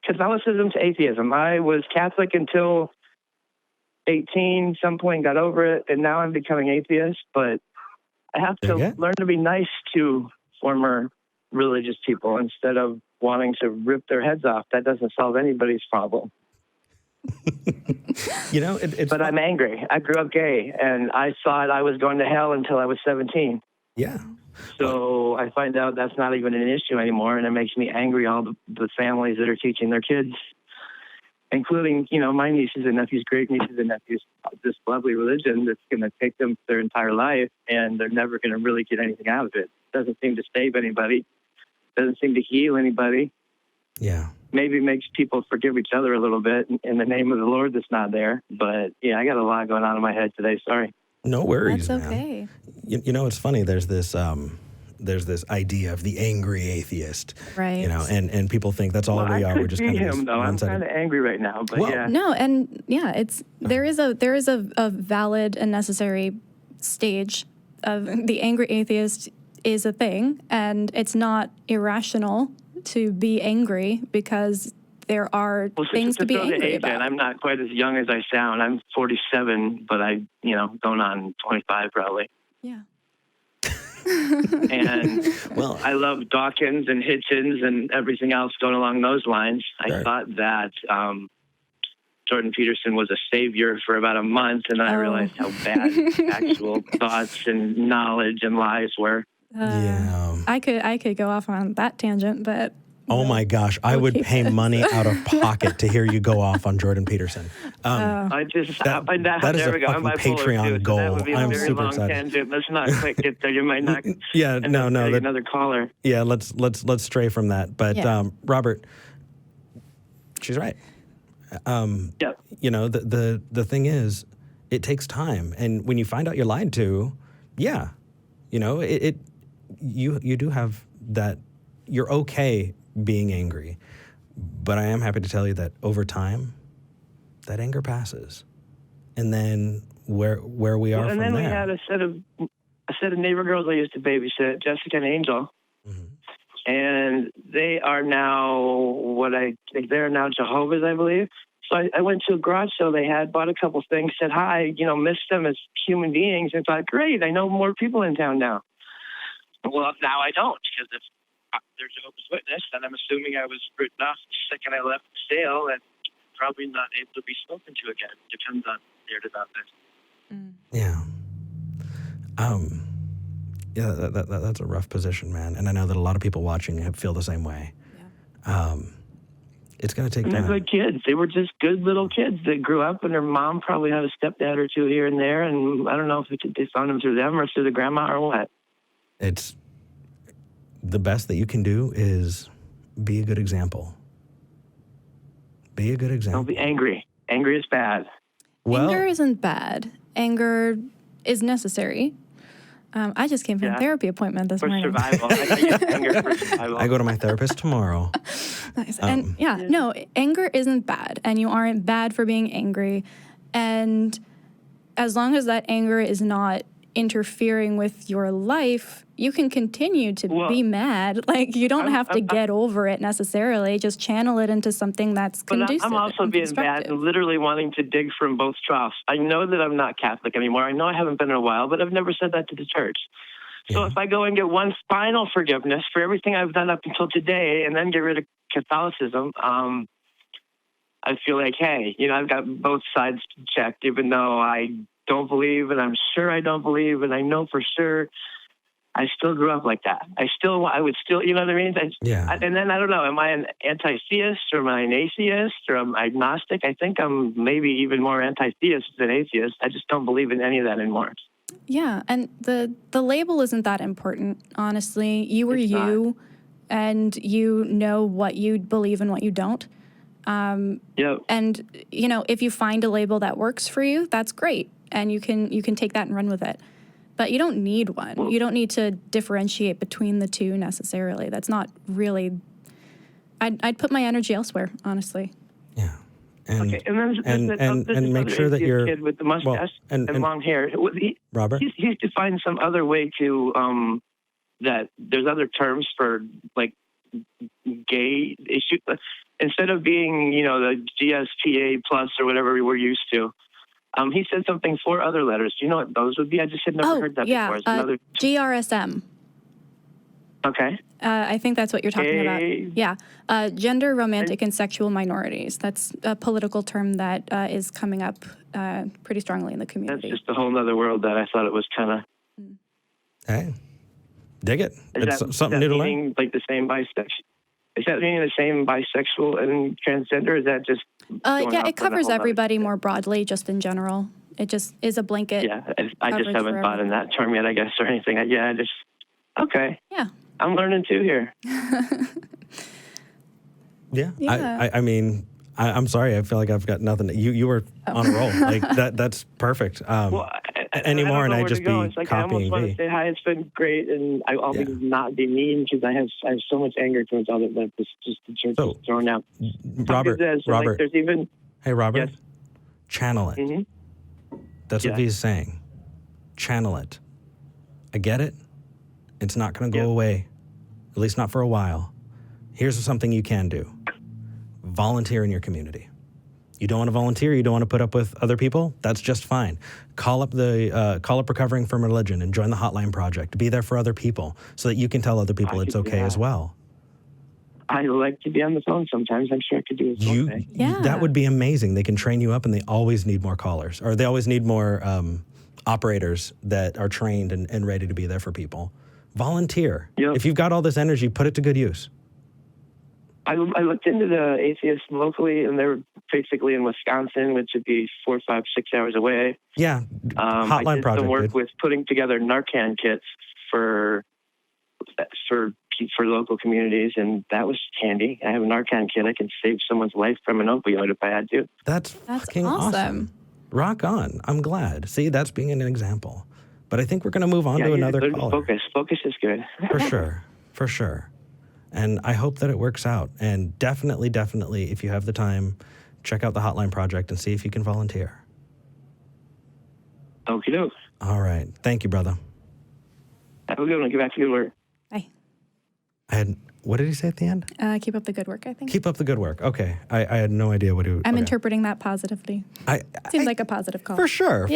Catholicism to atheism. I was Catholic until 18, some point got over it, and now I'm becoming atheist, but I have to learn to be nice to former religious people instead of wanting to rip their heads off. That doesn't solve anybody's problem. But I'm angry. I grew up gay, and I thought I was going to hell until I was 17. Yeah. So I find out that's not even an issue anymore, and it makes me angry, all the families that are teaching their kids, including, my nieces and nephews, great nieces and nephews, this lovely religion that's going to take them their entire life, and they're never going to really get anything out of it. Doesn't seem to save anybody. Doesn't seem to heal anybody. Yeah. Maybe it makes people forgive each other a little bit in the name of the Lord that's not there. But, yeah, I got a lot going on in my head today. Sorry. No worries, That's okay. Man. It's funny. There's this idea of the angry atheist. Right. And people think that's all we are. We're just kind of him, though. I'm kind of angry right now, but yeah. No, and yeah, there is a valid and necessary stage of the angry atheist is a thing, and it's not irrational to be angry because there are things to be angry about. I'm not quite as young as I sound. I'm 47, but going on 25 probably. Yeah. And I love Dawkins and Hitchens and everything else going along those lines. I thought that Jordan Peterson was a savior for about a month, and then I realized how bad actual thoughts and knowledge and lies were. I could go off on that tangent, but oh my gosh, I would pay money out of pocket to hear you go off on Jordan Peterson. That is a fucking Patreon goal. That would be a very super long excited. Tangent. Let's not quite get there. You might not. Another caller. Yeah, let's stray from that. But Robert, she's right. The thing is, it takes time, and when you find out you're lied to, you do have that. You're okay being angry, but I am happy to tell you that over time, that anger passes, and then where we are from there. And then we had a set of neighbor girls I used to babysit, Jessica and Angel, and they are now they're now Jehovah's, I believe. So I went to a garage sale they had, bought a couple things, said hi, missed them as human beings, and thought, great, I know more people in town now. Well, now I don't, because if they're Jehovah's Witness, then I'm assuming I was written off the second I left the sale and probably not able to be spoken to again. Depends on their development. That's a rough position, man. And I know that a lot of people watching feel the same way. Yeah. It's going to take time. They're good kids. They were just good little kids that grew up, and their mom probably had a stepdad or two here and there, and I don't know if they found them through them or through the grandma or what. It's the best that you can do is be a good example. Be a good example. Don't be angry. Angry is bad. Anger isn't bad. Anger is necessary. I just came from a therapy appointment this morning. For survival. Anger for survival. I go to my therapist tomorrow. Nice. And anger isn't bad, and you aren't bad for being angry. And as long as that anger is not interfering with your life, you can continue to be mad. Like, you don't have to get over it necessarily. Just channel it into something that's conducive. But I'm also being bad and literally wanting to dig from both troughs. I know that I'm not Catholic anymore. I know I haven't been in a while, but I've never said that to the church. So if I go and get one final forgiveness for everything I've done up until today and then get rid of Catholicism, I feel like, hey, I've got both sides checked, even though I don't believe, and I'm sure I don't believe, and I know for sure I still grew up like that. I would still, you know what I mean? And then I don't know, am I an anti-theist or am I an atheist or am I agnostic? I think I'm maybe even more anti-theist than atheist. I just don't believe in any of that anymore. Yeah, and the label isn't that important, honestly. You are you, and you know what you believe and what you don't. And, if you find a label that works for you, that's great. And you can take that and run with it. But you don't need one. You don't need to differentiate between the two necessarily. That's not really... I'd put my energy elsewhere, honestly. Yeah. And and make sure that you're... kid with the mustache and long hair. Robert? He used to find some other way to... that there's other terms for, like, gay issue. Instead of being, the GSPA plus or whatever we were used to, he said something 4 other letters. Do you know what those would be? I just had never heard that before. GRSM. Okay. I think that's what you're talking about. Yeah. Gender, romantic, and sexual minorities. That's a political term that is coming up pretty strongly in the community. That's just a whole other world that I thought it was kind of... Hey, dig it. It's something new to learn. Like the same bisexual? Is that meaning the same bisexual and transgender? Is that just... yeah, it covers everybody more broadly, just in general. It just is a blanket. Yeah, I just haven't thought in that term yet, I guess, or anything. Okay. Yeah. I'm learning too here. Yeah. I mean, I'm sorry. I feel like I've got nothing. You were on a roll. Like that's perfect. Anymore, and I just be copying. I almost want to say hi. It's been great, and I'll not be mean because I have so much anger towards all of that. Just the church is thrown out. Robert. There's even. Hey, Robert. Yes. Channel it. Mm-hmm. That's what he's saying. Channel it. I get it. It's not going to go away, at least not for a while. Here's something you can do. Volunteer in your community. You don't want to volunteer, you don't want to put up with other people, that's just fine. Call up Recovering from Religion and join the Hotline Project. Be there for other people so that you can tell other people it's okay as well. I like to be on the phone sometimes. I'm sure I could do it. That would be amazing. They can train you up, and they always need more callers, or they always need more operators that are trained and ready to be there for people. Volunteer. Yep. If you've got all this energy, put it to good use. I looked into the atheists locally, and they're basically in Wisconsin, which would be 4, 5, 6 hours away. Yeah, Hotline I did Project. some work with putting together Narcan kits for local communities, and that was handy. I have a Narcan kit. I can save someone's life from an opioid if I had to. That's fucking awesome. Rock on. I'm glad. See, that's being an example. But I think we're going to move on to another caller. Focus is good. For sure. And I hope that it works out. And definitely, if you have the time, check out the Hotline Project and see if you can volunteer. Okie doke. All right. Thank you, brother. Have a good one. Get back to good work. Bye. What did he say at the end? Keep up the good work, I think. Keep up the good work. Okay. I had no idea what he would... I'm interpreting that positively. Seems like a positive call. For sure.